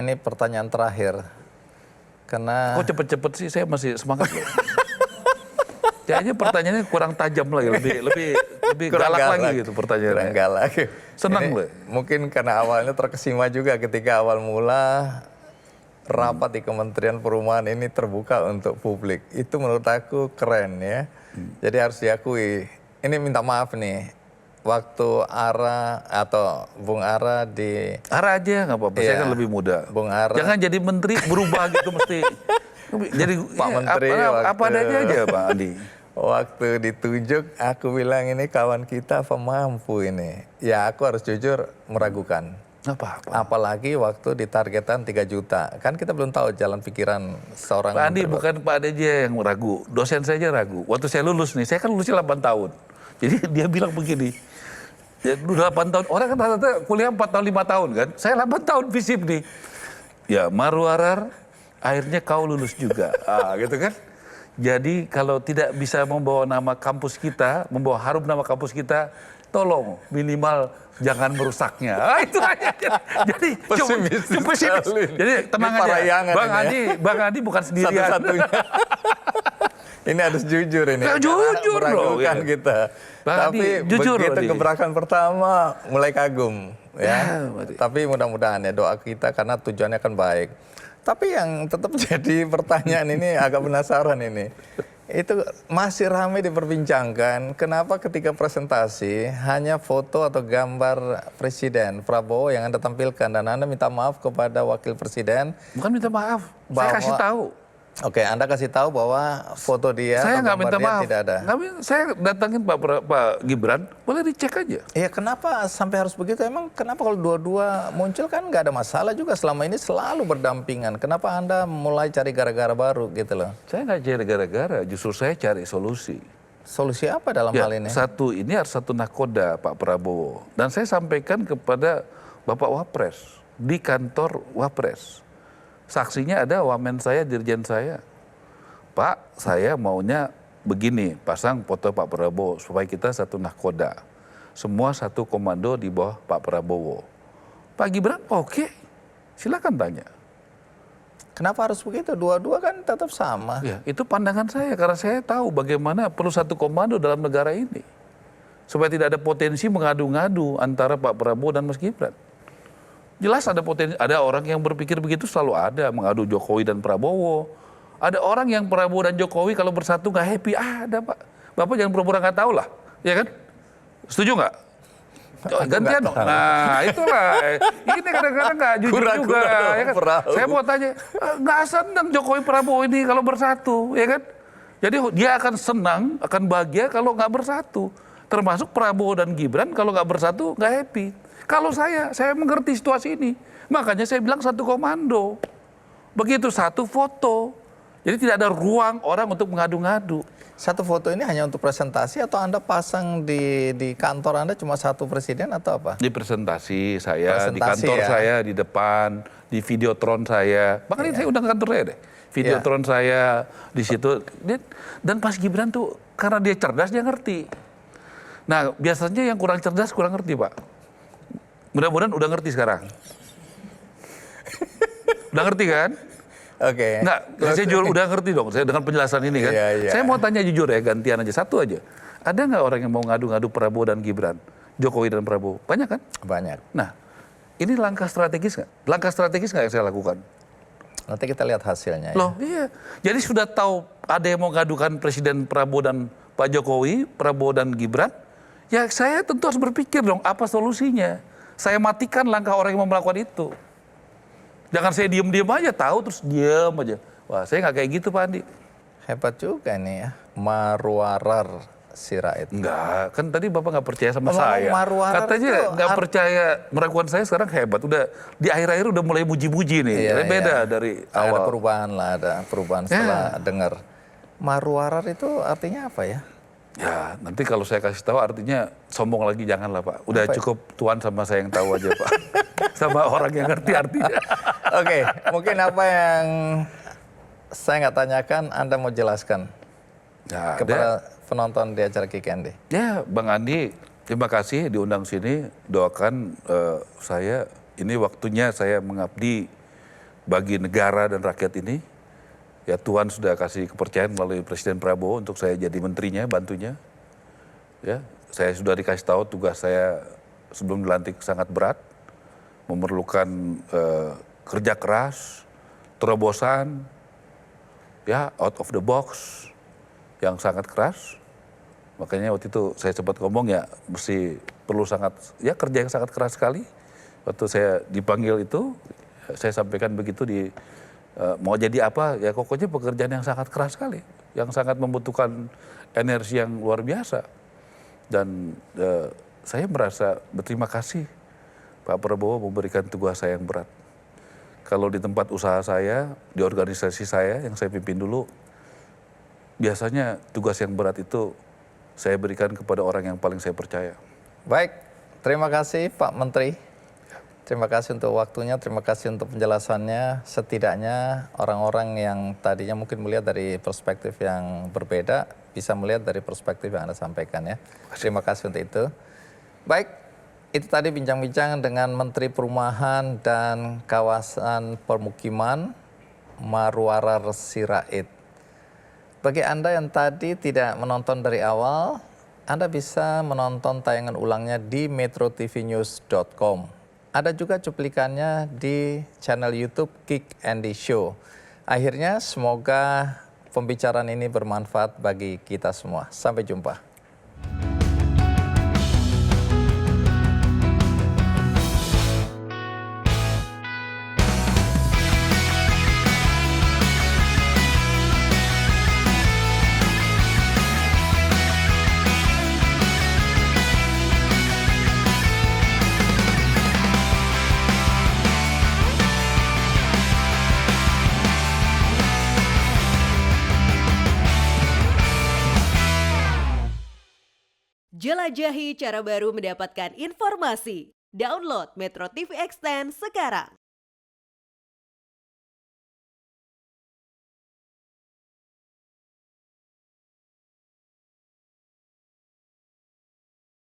ini pertanyaan terakhir. Karena Kok cepet-cepet sih, saya masih semangat loh. Kayaknya pertanyaannya kurang tajam lagi, lebih kurang galak lagi gitu pertanyaannya. Kurang galak. Senang Ini loh. mungkin karena awalnya terkesima juga ketika awal mula rapat di Kementerian Perumahan ini terbuka untuk publik. Itu menurut aku keren ya. Jadi harus diakui. Ini minta maaf nih. Waktu Ara atau Bung Ara di... Ara aja nggak apa-apa, saya kan lebih muda. Bung Ara. Jangan jadi menteri berubah gitu mesti. Jadi Pak Menteri apa adanya aja Pak Andi. Waktu ditunjuk, aku bilang ini kawan kita pemampu ini. Ya aku harus jujur meragukan. Apa-apa. Apalagi waktu ditargetan 3 juta. Kan kita belum tahu jalan pikiran seorang Pak Andi menteri. bukan Pak Andi aja yang ragu, dosen saja ragu. Waktu saya lulus nih, saya kan lulusnya 8 tahun. Jadi dia bilang begini, ya, 8 tahun, orang kan rata-rata kuliah 4 tahun, 5 tahun kan. Saya 8 tahun visip nih. Ya Marwarar, akhirnya kau lulus juga. Gitu kan. Jadi kalau tidak bisa membawa nama kampus kita, membawa harum nama kampus kita, tolong minimal jangan merusaknya. Itu aja. Jadi Pesimis. Jadi tenang aja. Bang Andi bukan sendirian. Satu-satunya. Ini harus jujur ini. Nah, jujur loh. Meragukan kita. Bang Tapi Andi, jujur begitu loh, gebrakan pertama mulai kagum. Ya. Tapi mudah-mudahan ya doa kita karena tujuannya kan baik. Tapi yang tetap jadi pertanyaan ini agak penasaran ini. Itu masih ramai diperbincangkan, kenapa ketika presentasi hanya foto atau gambar Presiden Prabowo yang Anda tampilkan dan Anda minta maaf kepada Wakil Presiden. Bukan minta maaf, saya kasih tahu. Oke, Anda kasih tahu bahwa foto dia Saya atau nggak gambar minta dia maaf. tidak ada. Saya datangin Pak Gibran, boleh dicek aja. Iya, kenapa sampai harus begitu? Emang kenapa kalau dua-dua muncul kan nggak ada masalah juga, selama ini selalu berdampingan. Kenapa Anda mulai cari gara-gara baru gitu loh? Saya nggak cari gara-gara, justru saya cari solusi. Solusi apa dalam hal ini? Satu, ini harus satu nakoda Pak Prabowo. Dan saya sampaikan kepada Bapak Wapres, di kantor Wapres. Saksinya ada wamen saya, dirjen saya. Pak, saya maunya begini, pasang foto Pak Prabowo supaya kita satu nahkoda. Semua satu komando di bawah Pak Prabowo. Pak Gibran, oke, silakan tanya. Kenapa harus begitu? Dua-dua kan tetap sama. Ya, itu pandangan saya karena saya tahu bagaimana perlu satu komando dalam negara ini. Supaya tidak ada potensi mengadu-ngadu antara Pak Prabowo dan Mas Gibran. Jelas ada potensi, ada orang yang berpikir begitu selalu ada, mengadu Jokowi dan Prabowo. Ada orang yang Prabowo dan Jokowi kalau bersatu nggak happy, ada Pak. Bapak jangan pura-pura nggak tahu lah, ya kan? Setuju nggak? Gantian dong. Nah itulah, ini kadang-kadang nggak jujur juga. Ya kan? Saya mau tanya, nggak senang Jokowi Prabowo ini kalau bersatu, ya kan? Jadi dia akan senang, akan bahagia kalau nggak bersatu. Termasuk Prabowo dan Gibran kalau nggak bersatu nggak happy. Kalau saya mengerti situasi ini. Makanya saya bilang satu komando. Begitu satu foto. Jadi tidak ada ruang orang untuk mengadu-ngadu. Satu foto ini hanya untuk presentasi atau Anda pasang di kantor Anda cuma satu presiden atau apa? Di presentasi saya, di kantor ya? saya, di depan, di videotron saya. Bahkan ini saya undang kantor saya deh. Videotron saya di situ. Dan Mas Gibran tuh karena dia cerdas, dia ngerti. Nah biasanya yang kurang cerdas kurang ngerti Pak. Mudah-mudahan udah ngerti sekarang. Udah ngerti kan? Oke. Enggak, saya jujur udah ngerti dong. Saya dengan penjelasan ini kan. Iya. Saya mau tanya jujur ya, gantian aja. Satu aja. Ada nggak orang yang mau ngadu-ngadu Prabowo dan Gibran? Jokowi dan Prabowo? Banyak kan? Banyak. Nah, ini langkah strategis nggak? Langkah strategis nggak yang saya lakukan? Nanti kita lihat hasilnya. Loh iya. Jadi sudah tahu ada yang mau ngadukan Presiden Prabowo dan Pak Jokowi, Prabowo dan Gibran. Ya saya tentu harus berpikir dong apa solusinya. Saya matikan langkah orang yang mau melakukan itu. Jangan saya diem-diem aja, tahu terus diem aja. Wah, saya nggak kayak gitu, Pak Andi. Hebat juga nih ya, Marwarar Sirait. Enggak, kan tadi Bapak nggak percaya sama Ngomong saya. Marwarar Katanya itu nggak percaya, meragukan saya sekarang hebat. Udah di akhir-akhir udah mulai muji-muji nih. Beda dari awal. Ada perubahan lah, ada perubahan setelah dengar. Marwarar itu artinya apa ya? Ya, nanti kalau saya kasih tahu artinya sombong lagi janganlah Pak. Udah cukup Tuhan sama saya yang tahu aja Pak. Sama orang yang ngerti artinya. Oke, mungkin apa yang saya nggak tanyakan Anda mau jelaskan kepada penonton di acara Kick Andy. Ya, Bang Andi, terima kasih diundang sini. Doakan saya, ini waktunya saya mengabdi bagi negara dan rakyat ini. Ya Tuhan sudah kasih kepercayaan melalui Presiden Prabowo untuk saya jadi menterinya, bantunya. Ya, saya sudah dikasih tahu tugas saya sebelum dilantik sangat berat, memerlukan kerja keras, terobosan, ya out of the box yang sangat keras. Makanya waktu itu saya sempat ngomong ya mesti perlu kerja yang sangat keras sekali. Waktu saya dipanggil itu, saya sampaikan begitu mau jadi apa, ya pokoknya pekerjaan yang sangat keras sekali, yang sangat membutuhkan energi yang luar biasa. Dan saya merasa berterima kasih Pak Prabowo memberikan tugas saya yang berat. Kalau di tempat usaha saya, di organisasi saya yang saya pimpin dulu, biasanya tugas yang berat itu saya berikan kepada orang yang paling saya percaya. Baik, terima kasih Pak Menteri. Terima kasih untuk waktunya, terima kasih untuk penjelasannya. Setidaknya orang-orang yang tadinya mungkin melihat dari perspektif yang berbeda, bisa melihat dari perspektif yang Anda sampaikan ya. Terima kasih untuk itu. Baik, itu tadi bincang-bincang dengan Menteri Perumahan dan Kawasan Permukiman Marwara Sirait. Bagi Anda yang tadi tidak menonton dari awal, Anda bisa menonton tayangan ulangnya di metrotvnews.com. Ada juga cuplikannya di channel YouTube Kick Andy Show. Akhirnya semoga pembicaraan ini bermanfaat bagi kita semua. Sampai jumpa. Jelajahi cara baru mendapatkan informasi. Download Metro TV Extend sekarang.